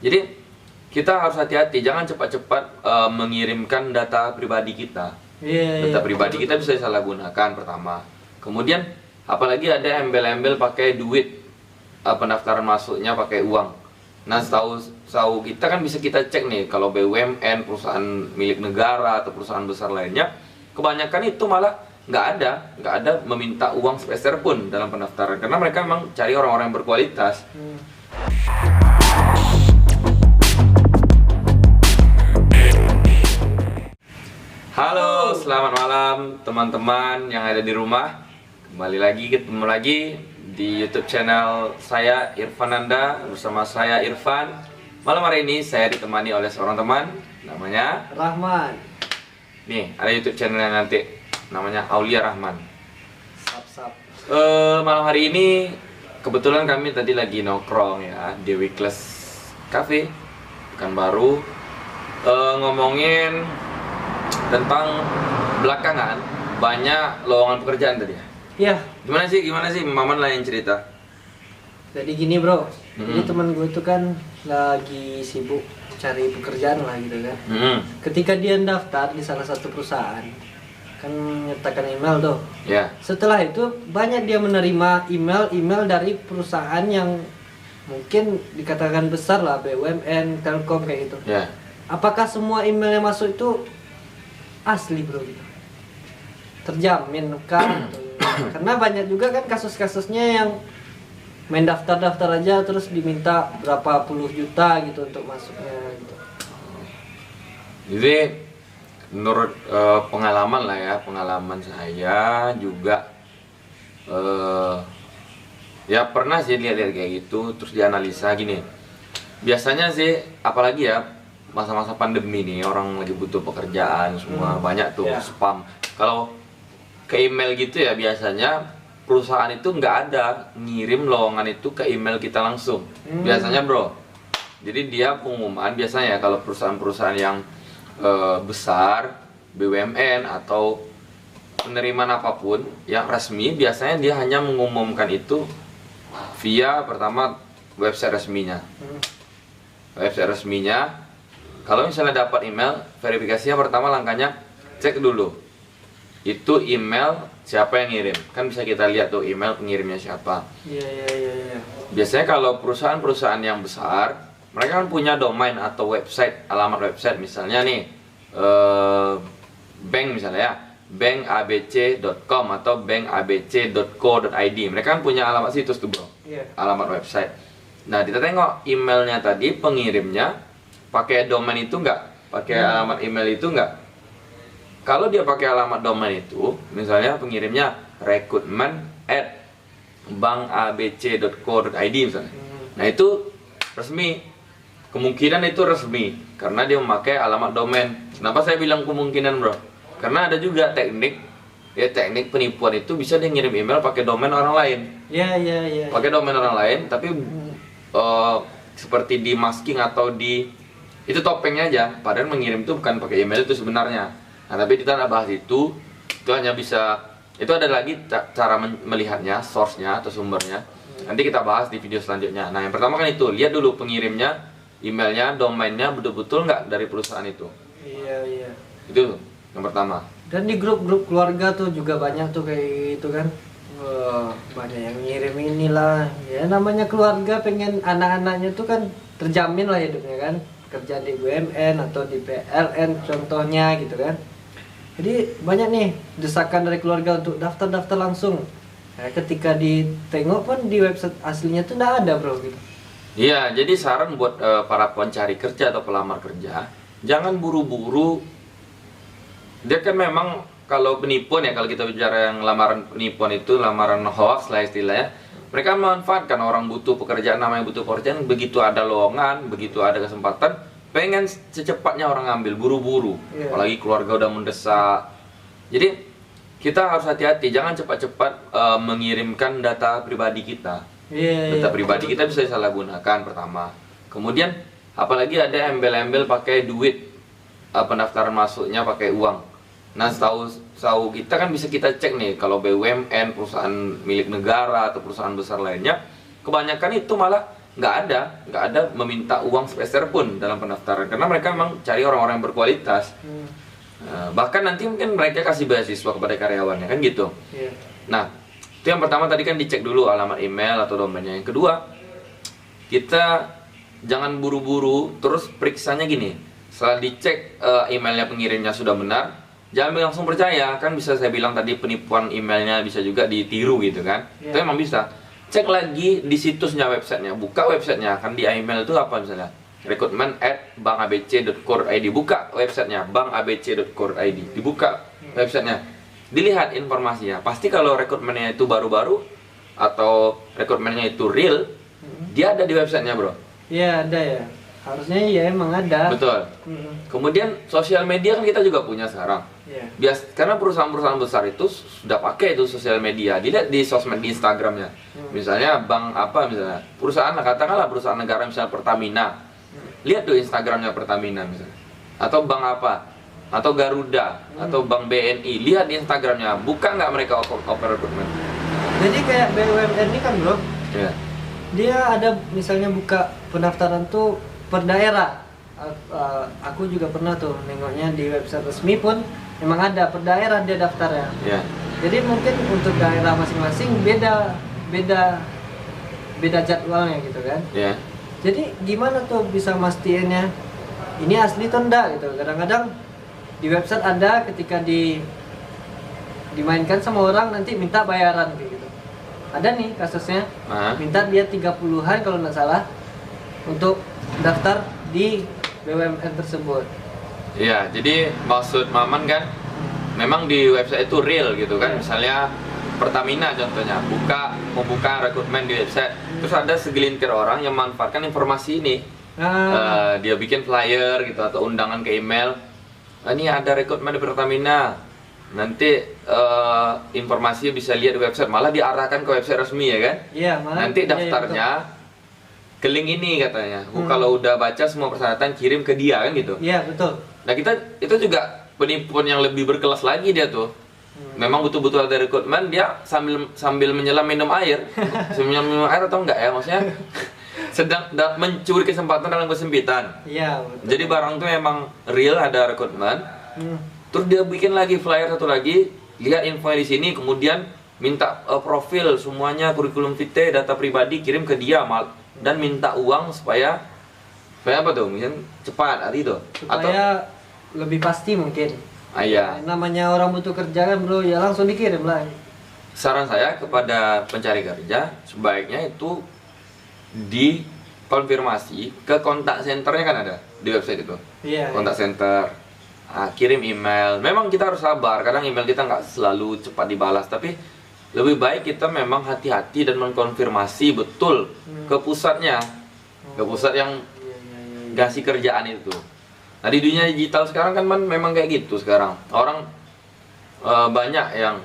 Jadi kita harus hati-hati, jangan cepat-cepat mengirimkan data pribadi kita. Data pribadi kita bisa disalahgunakan pertama. Kemudian apalagi ada embel-embel pakai duit, pendaftaran masuknya pakai uang. Nah, setahu kita kan bisa kita cek nih, kalau BUMN, perusahaan milik negara atau perusahaan besar lainnya, kebanyakan itu malah nggak ada meminta uang sepeser pun dalam pendaftaran, karena mereka memang cari orang-orang yang berkualitas. Halo, selamat malam teman-teman yang ada di rumah. Ketemu lagi di YouTube channel saya, Irfananda, bersama saya Irfan. Malam hari ini saya ditemani oleh seorang teman, namanya Rahman. Nih, ada YouTube channelnya nanti, namanya Aulia Rahman. Sap. Malam hari ini kebetulan kami tadi lagi nongkrong ya di Weekless Cafe Pekanbaru, ngomongin tentang belakangan banyak lowongan pekerjaan tadi ya. Iya. Gimana sih Maman lah yang cerita. Jadi gini bro, jadi teman gue itu kan lagi sibuk cari pekerjaan lah gitu kan. Ketika dia daftar di salah satu perusahaan, kan menyertakan email tuh. Ya. Setelah itu banyak dia menerima email dari perusahaan yang mungkin dikatakan besar lah, BUMN, Telkom kayak gitu. Ya. Apakah semua email yang masuk itu asli bro gitu? Terjamin kan? Karena banyak juga kan kasus-kasusnya yang main daftar aja terus diminta berapa puluh juta gitu untuk masuknya gitu. Jadi menurut pengalaman saya juga ya pernah sih lihat kayak gitu, terus dianalisa gini. Biasanya sih apalagi ya masa-masa pandemi nih, orang lagi butuh pekerjaan semua, banyak tuh spam. Kalau ke email gitu ya, biasanya perusahaan itu nggak ada ngirim lowongan itu ke email kita langsung. Biasanya bro, jadi dia pengumuman biasanya kalau perusahaan-perusahaan yang besar, BUMN atau penerimaan apapun yang resmi, biasanya dia hanya mengumumkan itu via pertama website resminya. Website resminya, kalau misalnya dapat email, verifikasinya pertama langkahnya cek dulu itu email siapa yang ngirim. Kan bisa kita lihat tuh email pengirimnya siapa. Iya. Biasanya kalau perusahaan-perusahaan yang besar, mereka kan punya domain atau website, alamat website. Misalnya nih bank misalnya ya, bankabc.com atau bankabc.co.id. Mereka kan punya alamat situs tuh bro, alamat website. Nah kita tengok emailnya tadi, pengirimnya pakai domain itu nggak, pakai alamat email itu nggak. Kalau dia pakai alamat domain itu, misalnya pengirimnya recruitment@bankabc.co.id misalnya. Nah itu resmi, kemungkinan itu resmi karena dia memakai alamat domain. Kenapa saya bilang kemungkinan bro? Karena ada juga teknik penipuan itu, bisa dia ngirim email pakai domain orang lain. Iya. Pakai domain orang lain, tapi seperti di masking atau di itu topengnya aja. Padahal mengirim itu bukan pakai email itu sebenarnya. Nah, tapi kita nggak bahas itu hanya bisa, itu ada lagi cara melihatnya, source-nya atau sumbernya. Nanti kita bahas di video selanjutnya. Nah, yang pertama kan itu, lihat dulu pengirimnya, emailnya, domainnya betul-betul nggak dari perusahaan itu. Iya. Itu yang pertama. Dan di grup-grup keluarga tuh juga banyak tuh kayak gitu kan. Banyak yang ngirim inilah. Ya namanya keluarga, pengen anak-anaknya tuh kan terjamin lah hidupnya kan. Kerja di BUMN atau di PLN contohnya gitu kan. Jadi banyak nih desakan dari keluarga untuk daftar langsung. Nah, ketika ditengok pun di website aslinya tuh nggak ada bro gitu. Iya, jadi saran buat para pencari kerja atau pelamar kerja, jangan buru-buru. Dia kan memang kalau penipuan ya, kalau kita bicara yang lamaran penipuan itu, lamaran hoax lah istilahnya. Mereka memanfaatkan orang butuh pekerjaan, namanya butuh pekerjaan, begitu ada lowongan, begitu ada kesempatan, pengen secepatnya orang ambil, buru-buru. Apalagi keluarga udah mendesak. Jadi kita harus hati-hati, jangan cepat-cepat mengirimkan data pribadi kita. Data pribadi kita bisa disalahgunakan pertama. Kemudian apalagi ada embel-embel pakai duit, pendaftaran masuknya pakai uang. Nah setahu kita kan bisa kita cek nih, kalau BUMN, perusahaan milik negara atau perusahaan besar lainnya, kebanyakan itu malah nggak ada meminta uang sepeser pun dalam pendaftaran, karena mereka memang cari orang-orang yang berkualitas. Bahkan nanti mungkin mereka kasih beasiswa kepada karyawannya, kan gitu. Nah, itu yang pertama tadi kan dicek dulu alamat email atau domainnya. Yang kedua, kita jangan buru-buru, terus periksanya gini. Setelah dicek emailnya pengirimnya sudah benar, jangan langsung percaya. Kan bisa saya bilang tadi, penipuan emailnya bisa juga ditiru gitu kan. Itu emang bisa. Cek lagi di situsnya, websitenya. Buka websitenya, kan di email itu apa misalnya? recruitment@bankabc.co.id. Buka websitenya, bankabc.co.id. Dibuka websitenya, dilihat informasinya. Pasti kalau rekrutmennya itu baru-baru atau rekrutmennya itu real, dia ada di websitenya, bro. Iya, ada ya. Harusnya ya emang ada. Betul. Kemudian sosial media kan kita juga punya sekarang. Karena perusahaan-perusahaan besar itu sudah pakai itu sosial media. Dilihat di sosmed, di Instagramnya. Misalnya bank apa misalnya, perusahaan, katakanlah perusahaan negara misalnya Pertamina. Lihat tuh Instagramnya Pertamina misalnya. Atau bank apa? Atau Garuda, atau Bank BNI. Lihat di Instagramnya. Buka nggak mereka offer recruitment? Jadi kayak BUMN ini kan, bro. Iya. Dia ada misalnya buka pendaftaran tuh per daerah. Aku juga pernah tuh nengoknya di website resmi pun memang ada per daerah dia daftarnya. Iya. Jadi mungkin untuk daerah masing-masing beda jadwalnya gitu kan. Iya. Jadi gimana tuh bisa mastiinnya ini asli atau enggak gitu. Kadang-kadang di website ada, ketika dimainkan sama orang nanti minta bayaran kayak gitu. Ada nih kasusnya, minta dia 30-an kalau nggak salah untuk daftar di BUMN tersebut. Iya, jadi maksud Maman kan memang di website itu real gitu kan. Misalnya Pertamina contohnya membuka rekrutmen di website, terus ada segelintir orang yang memanfaatkan informasi ini. Dia bikin flyer gitu atau undangan ke email. Ini ada rekrutmen di Pertamina. Nanti informasinya bisa lihat di website, malah diarahkan ke website resmi ya kan? Iya, malah. Nanti daftarnya ke link ini katanya. Kalau udah baca semua persyaratan kirim ke dia kan gitu. Iya, betul. Nah, itu juga penipuan yang lebih berkelas lagi dia tuh. Memang betul-betul ada rekrutmen, dia sambil menyelam minum air. Sambil minum air atau enggak ya? Maksudnya sedang mencuri kesempatan dalam kesempitan. Iya, betul. Jadi barang tuh memang real, ada rekrutmen. Terus dia bikin lagi flyer satu lagi, lihat info di sini, kemudian minta profil semuanya, kurikulum vitae, data pribadi kirim ke dia dan minta uang supaya apa tuh? Mungkin cepat hari itu. Supaya lebih pasti mungkin. Iya. Namanya orang butuh kerja kan, bro, ya langsung dikirim lah. Saran saya kepada pencari kerja, sebaiknya itu dikonfirmasi ke kontak centernya, kan ada di website itu. Iya. Kontak center. Kirim email. Memang kita harus sabar, kadang email kita nggak selalu cepat dibalas, tapi lebih baik kita memang hati-hati dan mengkonfirmasi betul ke pusatnya, ke pusat yang kasih kerjaan itu. Nah, di dunia digital sekarang kan memang kayak gitu sekarang. Orang banyak yang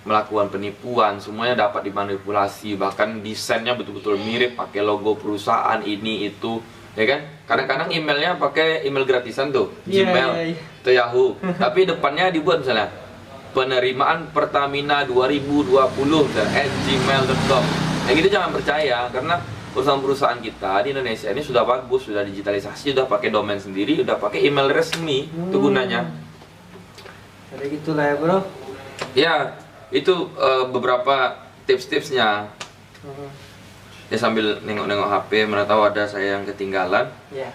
melakukan penipuan, semuanya dapat dimanipulasi, bahkan desainnya betul-betul mirip, pakai logo perusahaan ini itu, ya kan? Kadang-kadang emailnya pakai email gratisan tuh, Gmail, atau Yahoo, tapi depannya dibuat misalnya penerimaan Pertamina 2020 @gmail.com. Yang gitu jangan percaya, karena perusahaan-perusahaan kita di Indonesia ini sudah bagus, sudah digitalisasi, sudah pakai domain sendiri, sudah pakai email resmi, itu gunanya. Jadi gitulah ya, bro. Ya, itu beberapa tips-tipsnya. Ya, sambil nengok-nengok HP, mana tahu ada saya yang ketinggalan. Ya.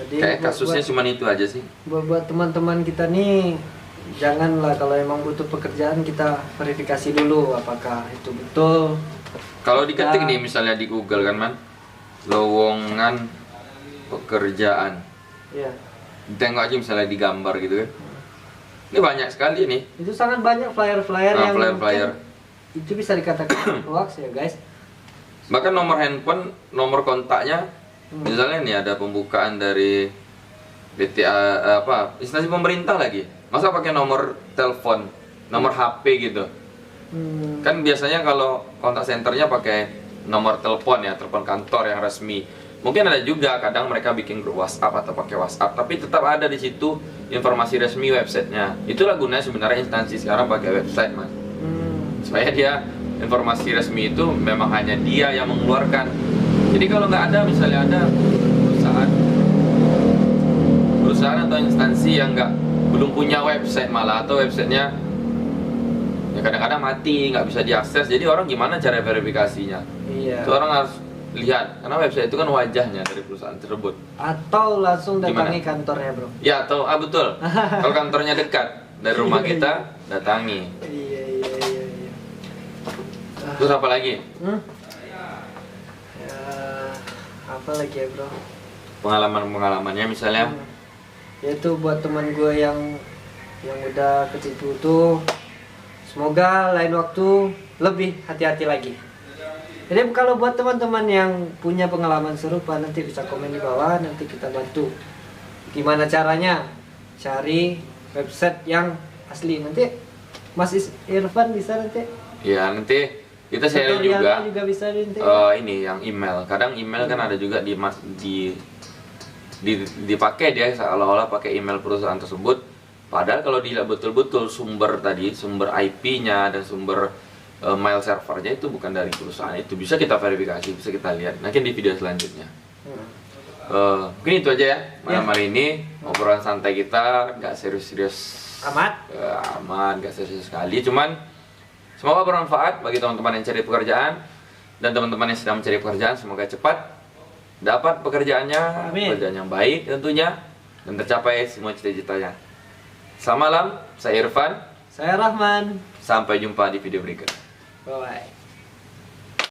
Jadi Kayak kasusnya cuma itu aja sih. Buat teman-teman kita nih, janganlah kalau emang butuh pekerjaan kita verifikasi dulu apakah itu betul. Kalau diketik nih misalnya di Google kan, Man, lowongan pekerjaan. Iya. Tengok aja misalnya di gambar gitu kan. Ini banyak sekali nih. Itu sangat banyak flyer-flyer yang flyer. Itu bisa dikatakan hoax ya, guys. Bahkan nomor handphone, nomor kontaknya, misalnya nih ada pembukaan dari BTA instansi pemerintah lagi. Masa pakai nomor telepon, nomor HP gitu. Kan biasanya kalau kontak centernya pakai nomor telepon ya, telepon kantor yang resmi. Mungkin ada juga kadang mereka bikin grup WhatsApp atau pakai WhatsApp, tapi tetap ada di situ informasi resmi websitenya. Itulah gunanya sebenarnya instansi sekarang pakai website, Mas. Supaya dia informasi resmi itu memang hanya dia yang mengeluarkan. Jadi kalau nggak ada, misalnya ada perusahaan atau instansi yang belum punya website malah, atau websitenya ya kadang-kadang mati, nggak bisa diakses, jadi orang gimana cara verifikasinya? Iya. Itu orang harus lihat, karena website itu kan wajahnya dari perusahaan tersebut. Atau langsung datangi Gimana? kantornya, bro. Ya, atau betul. Kalau kantornya dekat dari rumah kita, datangi. Iya. Terus apa lagi? Ya, apa lagi ya, bro? Pengalamannya misalnya, Yaitu buat teman gue yang udah ketipu tuh, semoga lain waktu lebih hati-hati lagi. Jadi kalau buat teman-teman yang punya pengalaman serupa, nanti bisa komen di bawah, nanti kita bantu gimana caranya cari website yang asli. Nanti Mas Irfan bisa nanti. ya nanti kita sharing juga. Tutorialnya juga bisa nanti. Ini yang email. Kadang email kan ada juga dipakai dia seolah-olah pakai email perusahaan tersebut. Padahal kalau dilihat betul-betul sumber IP-nya dan sumber mail servernya itu bukan dari perusahaan itu, bisa kita verifikasi, bisa kita lihat. Nanti di video selanjutnya. Mungkin itu aja ya malam hari ini, obrolan santai kita, nggak serius-serius Amat, nggak serius sekali. Cuman semoga bermanfaat bagi teman-teman yang cari pekerjaan dan teman-teman yang sedang mencari pekerjaan. Semoga cepat dapat pekerjaannya, Amin. pekerjaan yang baik tentunya, dan tercapai semua cita-citanya. Selamat malam, saya Irfan. saya Rahman. Sampai jumpa di video berikutnya. Bye bye.